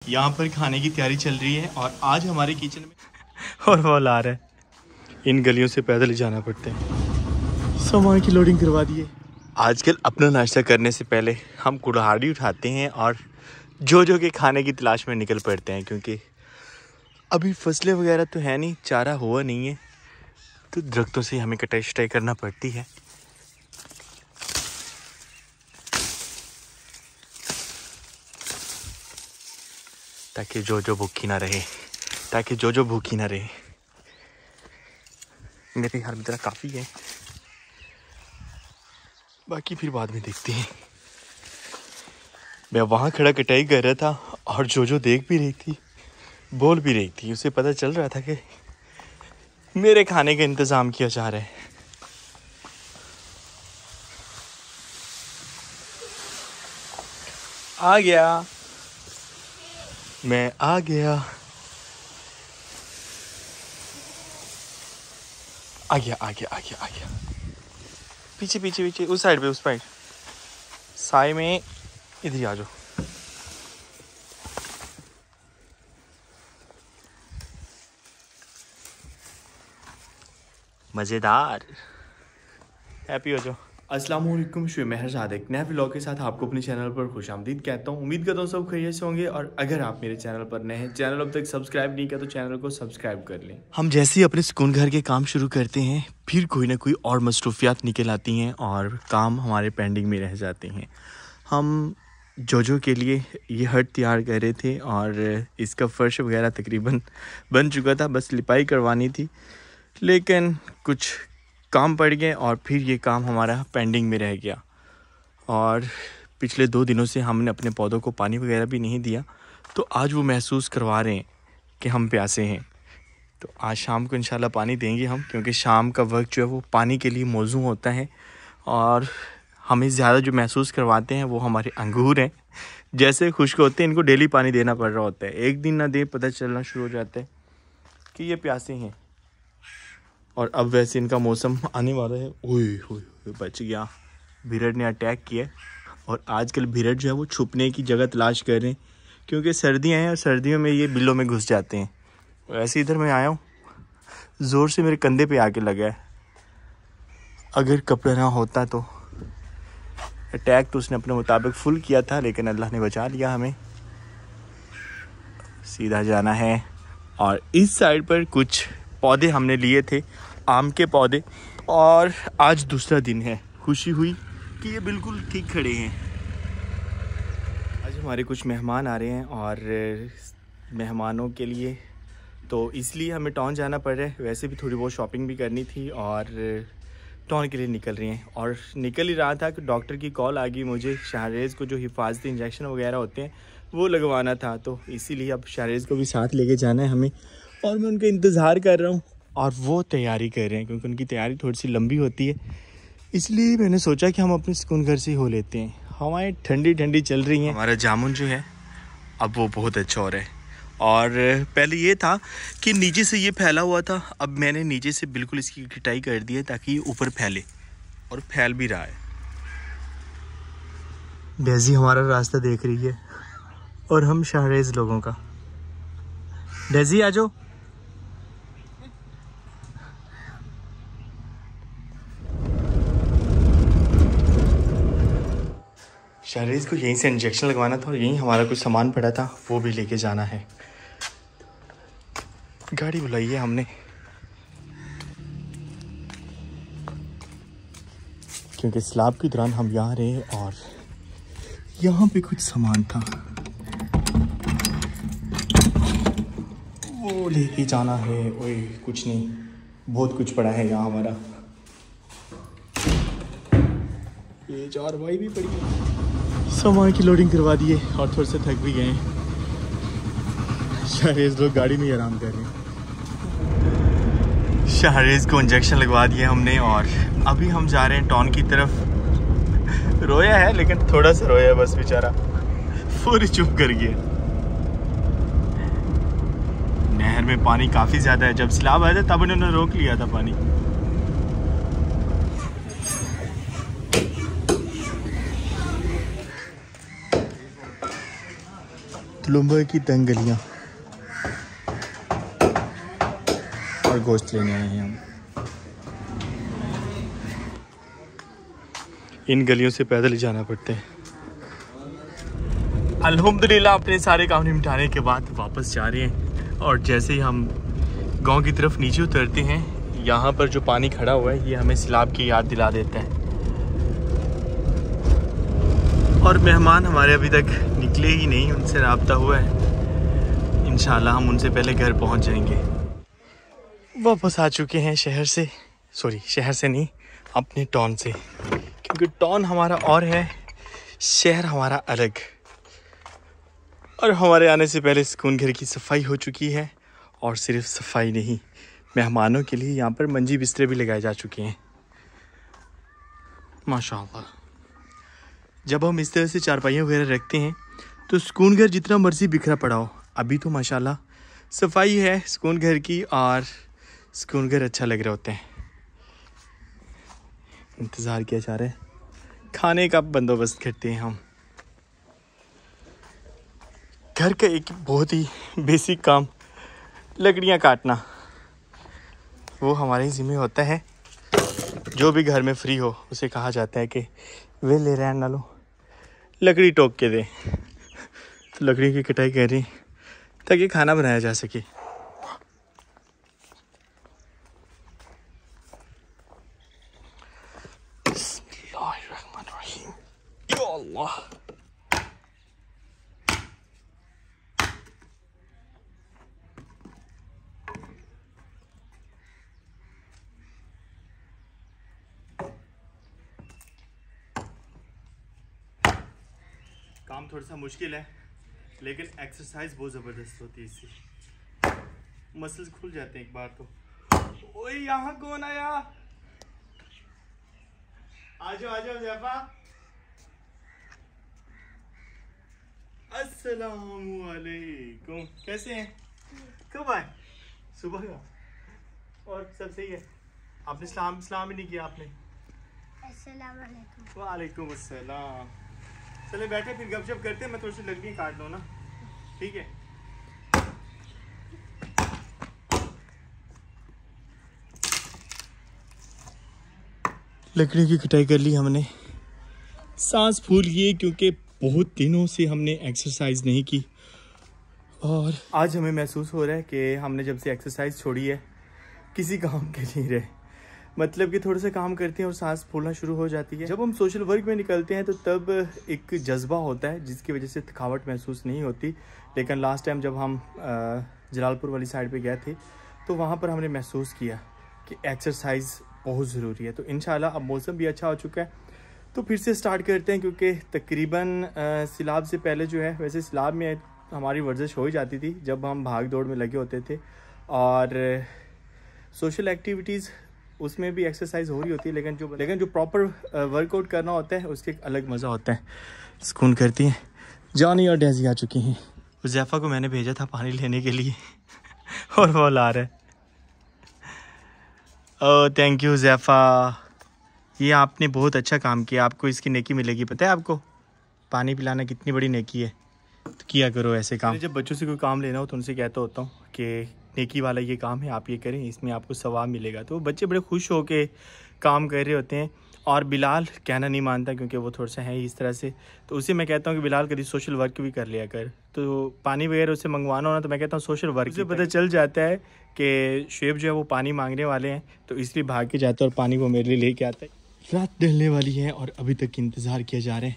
यहाँ पर खाने की तैयारी चल रही है और आज हमारे किचन में और वो ला रहा है। इन गलियों से पैदल ही जाना पड़ता है। सामान की लोडिंग करवा दी है। आजकल अपना नाश्ता करने से पहले हम कुल्हाड़ी उठाते हैं और जो के खाने की तलाश में निकल पड़ते हैं, क्योंकि अभी फसलें वगैरह तो है नहीं, चारा हुआ नहीं है, तो दरख्तों से हमें कटाई शटाई करना पड़ती है। ताकि जो भूखी ना रहे, मेरे घर में तरह काफ़ी है, बाकी फिर बाद में देखते हैं। मैं वहाँ खड़ा कटाई कर रहा था और जो देख भी रही थी, बोल भी रही थी, उसे पता चल रहा था कि मेरे खाने का इंतज़ाम किया जा रहा है। आ गया, मैं आ गया। पीछे उस साइड पे, साई में इधर आ जाओ। मज़ेदार, हैप्पी हो जाओ। अस्सलाम वालेकुम, शुभ महरजाद एक नए व्लॉग के साथ आपको अपने चैनल पर खुशामदीद कहता हूँ। उम्मीद करता हूँ सब खैरियत से होंगे, और अगर आप मेरे चैनल पर नए हैं, चैनल अब तक सब्सक्राइब नहीं किया तो चैनल को सब्सक्राइब कर लें। हम जैसे ही अपने सुकून घर के काम शुरू करते हैं, फिर कोई ना कोई और मसरूफियात निकल आती हैं और काम हमारे पेंडिंग में रह जाते हैं। हम जो के लिए ये हट तैयार कर रहे थे और इसका फ़र्श वगैरह तकरीबन बन चुका था, बस लिपाई करवानी थी, लेकिन कुछ काम पड़ गए और फिर ये काम हमारा पेंडिंग में रह गया। और पिछले 2 दिनों से हमने अपने पौधों को पानी वगैरह भी नहीं दिया, तो आज वो महसूस करवा रहे हैं कि हम प्यासे हैं। तो आज शाम को इंशाल्लाह पानी देंगे हम, क्योंकि शाम का वक्त जो है वो पानी के लिए मौजू होता है। और हमें ज़्यादा जो महसूस करवाते हैं वो हमारे अंगूर हैं। जैसे खुश्क होते हैं, इनको डेली पानी देना पड़ रहा होता है। एक दिन ना दे, पता चलना शुरू हो जाता है कि ये प्यासे हैं। और अब वैसे इनका मौसम आने वाला है। ओए बच गया, भिरड़ ने अटैक किया। और आजकल भिरड़ जो है वो छुपने की जगह तलाश कर रहे हैं, क्योंकि सर्दियां हैं और सर्दियों में ये बिलों में घुस जाते हैं। वैसे इधर मैं आया हूँ, ज़ोर से मेरे कंधे पे आके लगा है। अगर कपड़ा ना होता तो अटैक तो उसने अपने मुताबिक फुल किया था, लेकिन अल्लाह ने बचा लिया हमें। सीधा जाना है। और इस साइड पर कुछ पौधे हमने लिए थे, आम के पौधे, और आज दूसरा दिन है। खुशी हुई कि ये बिल्कुल ठीक खड़े हैं। आज हमारे कुछ मेहमान आ रहे हैं और मेहमानों के लिए तो इसलिए हमें टाउन जाना पड़ रहा है। वैसे भी थोड़ी बहुत शॉपिंग भी करनी थी और टाउन के लिए निकल रही हैं। और निकल ही रहा था कि डॉक्टर की कॉल आ गई मुझे। शाहरेज़ को जो हिफाजती इंजेक्शन वगैरह होते हैं वो लगवाना था, तो इसीलिए अब शाहरेज़ को भी साथ लेके जाना है हमें। और मैं उनका इंतज़ार कर रहा हूँ और वो तैयारी कर रहे हैं, क्योंकि उनकी तैयारी थोड़ी सी लंबी होती है। इसलिए मैंने सोचा कि हम अपने सुकून घर से ही हो लेते हैं। हवाएं ठंडी ठंडी चल रही हैं। हमारा जामुन जो है अब वो बहुत अच्छा हो रहा है। और पहले ये था कि नीचे से ये फैला हुआ था, अब मैंने नीचे से बिल्कुल इसकी कटाई कर दी है ताकि ये ऊपर फैले, और फैल भी रहा है। डेज़ी हमारा रास्ता देख रही है और हम शाहरेज़ लोगों का। डेज़ी आ जाओ। शाहरेज़ को यहीं से इंजेक्शन लगवाना था और यहीं हमारा कुछ सामान पड़ा था, वो भी लेके जाना है। गाड़ी बुलाई है हमने, क्योंकि सैलाब के दौरान हम यहाँ रहे और यहाँ पे कुछ सामान था, वो लेके जाना है। ओए कुछ नहीं, बहुत कुछ पड़ा है यहाँ हमारा। ये चारपाई भी पड़ी है। सामान की लोडिंग करवा दी है और थोड़े से थक भी गए हैं। शाहरेज़ लोग गाड़ी में ही आराम कर रहे हैं। शाहरेज़ को इंजेक्शन लगवा दिया हमने और अभी हम जा रहे हैं टाउन की तरफ। रोया है, लेकिन थोड़ा सा रोया है बस, बेचारा पूरी चुप कर गया। नहर में पानी काफ़ी ज़्यादा है। जब सैलाब आया था तब उन्होंने रोक लिया था पानी। लुम्बर की तंग गलियाँ और गोश्त लेने आए हैं हम। इन गलियों से पैदल ही जाना पड़ता है। अल्हम्दुलिल्लाह अपने सारे काम निपटाने के बाद वापस जा रहे हैं और जैसे ही हम गांव की तरफ नीचे उतरते हैं, यहाँ पर जो पानी खड़ा हुआ है ये हमें सिलाब की याद दिला देता है। और मेहमान हमारे अभी तक निकले ही नहीं, उनसे राब्ता हुआ है। इंशाल्लाह हम उनसे पहले घर पहुंच जाएंगे। वापस आ चुके हैं शहर से, सॉरी शहर से नहीं, अपने टाउन से, क्योंकि टाउन हमारा और है, शहर हमारा अलग। और हमारे आने से पहले सुकून घर की सफाई हो चुकी है, और सिर्फ सफाई नहीं, मेहमानों के लिए यहाँ पर मंजी बिस्तरे भी लगाए जा चुके हैं माशाअल्लाह। जब हम इस तरह से चारपाइयाँ वगैरह रखते हैं तो सुकून घर जितना मर्जी बिखरा पड़ा हो, अभी तो माशाल्लाह सफाई है सुकून घर की और सुकून घर अच्छा लग रहा होता है। इंतज़ार किया जा रहा है, खाने का बंदोबस्त करते हैं हम। घर का एक बहुत ही बेसिक काम लकड़ियाँ काटना, वो हमारे ज़िम्मे होता है। जो भी घर में फ्री हो उसे कहा जाता है कि वे ले रहे हैं ना लो लकड़ी टोक के दे, तो लकड़ी की कटाई कर रही ताकि खाना बनाया जा सके। बिस्मिल्लाहिर्रहमानिर्रहीम। या अल्लाह। काम थोड़ा सा मुश्किल है, लेकिन एक्सरसाइज बहुत ज़बरदस्त होती है इससे, मसल्स खुल जाते हैं एक बार तो। ओए यहाँ कौन आया? आजो आजो ज़ैफ़ा। अस्सलामु अलैकुम, कैसे हैं? कब आए? सुबह का। और सब सही है? आपने सलाम ही नहीं किया आपने। अस्सलाम वालेकुम। वालेकुम अस्सलाम। चले बैठे फिर गपशप करते हैं, मैं थोड़ी सी लकड़ी काट लूँ ना, ठीक है? लकड़ी की कटाई कर ली हमने, सांस फूल गई क्योंकि बहुत दिनों से हमने एक्सरसाइज नहीं की, और आज हमें महसूस हो रहा है कि हमने जब से एक्सरसाइज छोड़ी है किसी काम के नहीं रहे। मतलब कि थोड़ा सा काम करते हैं और सांस फूलना शुरू हो जाती है। जब हम सोशल वर्क में निकलते हैं तो तब एक जज्बा होता है जिसकी वजह से थकावट महसूस नहीं होती। लेकिन लास्ट टाइम जब हम जलालपुर वाली साइड पे गए थे तो वहाँ पर हमने महसूस किया कि एक्सरसाइज बहुत ज़रूरी है। तो इंशाल्लाह अब मौसम भी अच्छा हो चुका है तो फिर से स्टार्ट करते हैं, क्योंकि तकरीबन सिलाब से पहले जो है, वैसे सिलाब में हमारी वर्जिश हो ही जाती थी जब हम भाग दौड़ में लगे होते थे, और सोशल एक्टिविटीज़ उसमें भी एक्सरसाइज हो रही होती है, लेकिन जो प्रॉपर वर्कआउट करना होता है उसके एक अलग मज़ा होता है, सुकून करती हैं। जॉनी और डेजी आ चुकी हैं। ज़ैफ़ा को मैंने भेजा था पानी लेने के लिए और वो ला रहा है। ओह थैंक यू ज़ैफ़ा, ये आपने बहुत अच्छा काम किया, आपको इसकी नेकी मिलेगी। पता है आपको पानी पिलाना कितनी बड़ी नेकी है, तो किया करो ऐसे काम। जब बच्चों से कोई काम लेना हो तो उनसे कहता होता हूँ कि नेकी वाला ये काम है, आप ये करें, इसमें आपको सवाब मिलेगा। तो बच्चे बड़े खुश हो के काम कर रहे होते हैं। और बिलाल कहना नहीं मानता क्योंकि वो थोड़ा सा है इस तरह से, तो उसे मैं कहता हूँ कि बिलाल कभी सोशल वर्क भी कर लिया कर। तो पानी वगैरह उससे मंगवाना होना तो मैं कहता हूँ सोशल वर्क से पता चल जाता है कि शुएब जो है वो पानी मांगने वाले हैं, तो इसलिए भाग के जाता है और पानी वो मेरे लिए लेके आता है। रात ढलने वाली है और अभी तक इंतज़ार किया जा रहा है।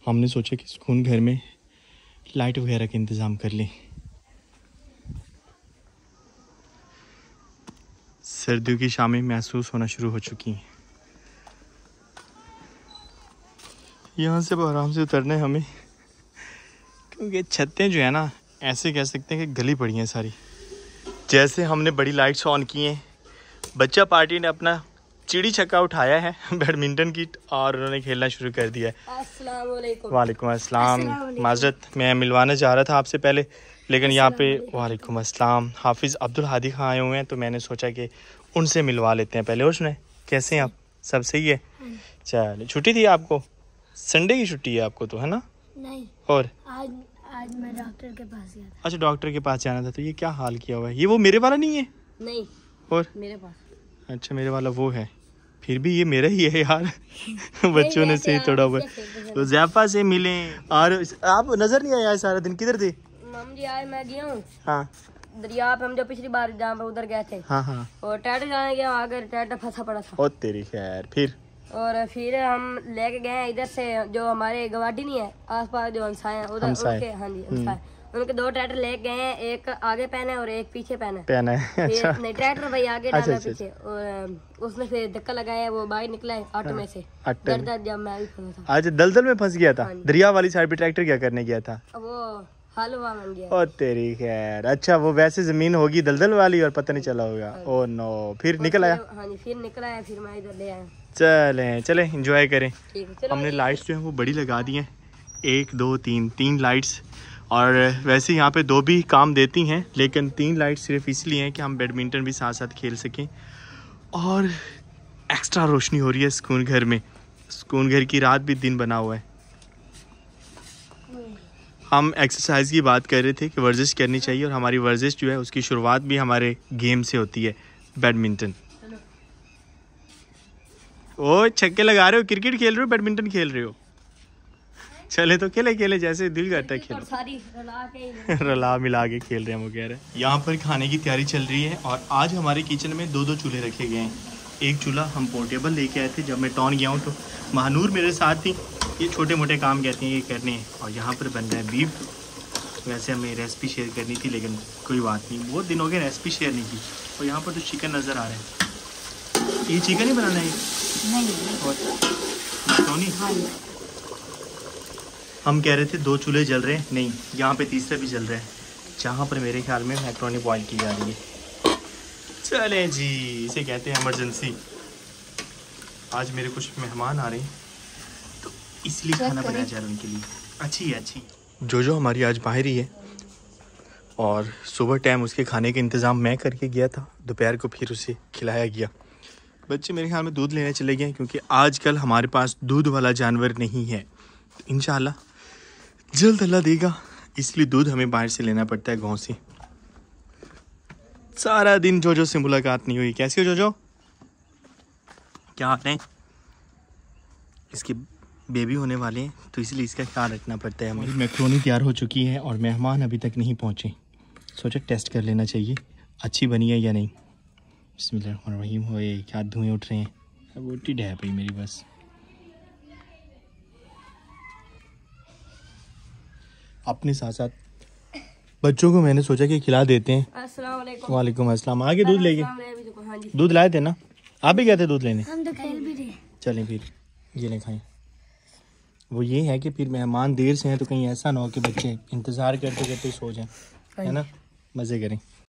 हमने सोचा कि सुकून घर में लाइट वगैरह का इंतज़ाम कर लें। सर्दियों की शामें महसूस होना शुरू हो चुकी हैं। यहाँ से आराम से उतरना है हमें, क्योंकि छतें जो है ना, ऐसे कह सकते हैं कि गली पड़ी हैं सारी। जैसे हमने बड़ी लाइट्स ऑन की हैं, बच्चा पार्टी ने अपना चिड़ी छक्का उठाया है बैडमिंटन की, और उन्होंने खेलना शुरू कर दिया है। अस्सलाम वालेकुम। वालेकुम अस्सलाम। माजरत, मैं मिलवाना चाह रहा था आपसे पहले, लेकिन यहाँ पे वालेकुम अस्सलाम हाफिज़ अब्दुल हादी खां आए हुए हैं, तो मैंने सोचा कि उनसे मिलवा लेते हैं पहले। और सुने कैसे हैं आप, सब सही है? चलिए, छुट्टी थी आपको? संडे की छुट्टी है आपको तो, है ना? नहीं, और आज मैं डॉक्टर के पास गया था। अच्छा, डॉक्टर के पास जाना था। तो ये क्या हाल किया हुआ है? ये वो मेरे वाला नहीं है? नहीं, और मेरे पास। अच्छा, मेरे वाला वो है। फिर भी ये मेरा ही है यार। बच्चों ने सही तोड़ा हुआ है। तो ज़ैफा से मिले। और आप नजर नहीं आया सारा दिन, किधर थे? मम जी आज मैं गया हूँ हाँ दरिया पे, हम जो पिछली बार जहाँ पे उधर गए थे। हाँ हाँ। और ट्रैक्टर जाने गया, आगे ट्रैक्टर फंसा पड़ा था। ओ तेरी खैर। फिर और फिर हम लेके गए इधर से, जो हमारे गवाटी नहीं है, आसपास जो हमसाए हैं उधर उनके, हाँ जी हमसाए, उनके 2 ट्रैक्टर लेके गए हैं। एक आगे पहने और एक पीछे पहने है। अच्छा। नहीं, ट्रैक्टर भाई आगे डाला अच्छा, पीछे। और उसने फिर धक्का लगाया, वो बाहर निकला है ऑटो में से। ऑटो में। जब मैं भी फंसा था। आज दलदल में फंस गया था। दरिया वाली साइड पे ट्रैक्टर क्या करने गया था? वो हलवा बन गया। ओ तेरी खैर। अच्छा, वो वैसे जमीन होगी दलदल वाली और पता नहीं चला होगा। Oh no. फिर निकल आया? हाँ जी, फिर निकला है, फिर मैं इधर ले आया। चले एंजॉय करें। ठीक है, चलो। हमने लाइट्स जो है वो बड़ी लगा दी हैं, 1 2 3 लाइट्स। और वैसे यहाँ पे 2 भी काम देती हैं, लेकिन 3 लाइट्स सिर्फ इसलिए हैं कि हम बैडमिंटन भी साथ साथ खेल सकें। और एक्स्ट्रा रोशनी हो रही है सुकून घर में। सुकून घर की रात भी दिन बना हुआ है। हम एक्सरसाइज की बात कर रहे थे कि वर्जिश करनी चाहिए, और हमारी वर्जिश जो है उसकी शुरुआत भी हमारे गेम से होती है, बैडमिंटन। ओ छक्के लगा रहे हो, क्रिकेट खेल रहे हो, बैडमिंटन खेल रहे हो? चले तो खेले जैसे दिल करता है खेलो। सारी रला के रला मिला के खेल रहे हैं वो कह रहे हैं। यहाँ पर खाने की तैयारी चल रही है, और आज हमारे किचन में 2 चूल्हे रखे गए हैं। एक चूल्हा हम पोर्टेबल लेके आए थे, जब मैं टाउन गया हूँ तो महानूर मेरे साथ थी। ये छोटे मोटे काम कहते हैं ये करने हैं। और यहाँ पर बन रहा है बीफ। वैसे हमें रेसिपी शेयर करनी थी, लेकिन कोई बात नहीं, बहुत दिन हो गए रेसिपी शेयर नहीं की। और यहाँ पर तो चिकन नज़र आ रहा है। ये चिकन ही बनाना है? नहीं, और मैक्रोनी? हम कह रहे थे 2 चूल्हे जल रहे हैं, नहीं यहाँ पे तीसरा भी जल रहा है, जहाँ पर मेरे ख्याल में मैक्रोनी बॉईल की जा रही है। चलें जी, इसे कहते हैं इमरजेंसी। आज मेरे कुछ मेहमान आ रहे हैं, तो इसलिए खाना बनाया जा रहा है उनके लिए। अच्छी जो हमारी आज बाहर ही है, और सुबह टाइम उसके खाने का इंतज़ाम मैं करके गया था, दोपहर को फिर उसे खिलाया गया। बच्चे मेरे ख्याल में दूध लेने चले गए, क्योंकि आजकल हमारे पास दूध वाला जानवर नहीं है। तो इंशाल्लाह जल्द अल्लाह देगा, इसलिए दूध हमें बाहर से लेना पड़ता है, गांव से। सारा दिन जोजो से मुलाकात नहीं हुई। कैसी हो जोजो? क्या हाल है? इसके बेबी होने वाले हैं, तो इसलिए इसका ख्याल रखना पड़ता है हमें। मैक्रोनी तैयार हो चुकी है और मेहमान अभी तक नहीं पहुँचे। सोचा टेस्ट कर लेना चाहिए अच्छी बनी है या नहीं। बिस्मिल्लाहिर्रहमानिर्रहीम। होए क्या धुएँ उठ रहे हैं। वो टिड है भाई मेरी बस। अपने साथ साथ बच्चों को मैंने सोचा कि खिला देते हैं। अस्सलाम वालेकुम। वालेकुम अस्सलाम। आगे दूध लेके? हाँ जी। दूध लाए थे ना? आप भी गए थे दूध लेने? हम तो खेल भी रहे। चलें फिर ये लें खाएं। वो ये है कि फिर मेहमान देर से हैं, तो कहीं ऐसा ना हो कि बच्चे इंतज़ार करते करते सो जाएं, है ना? मज़े करें।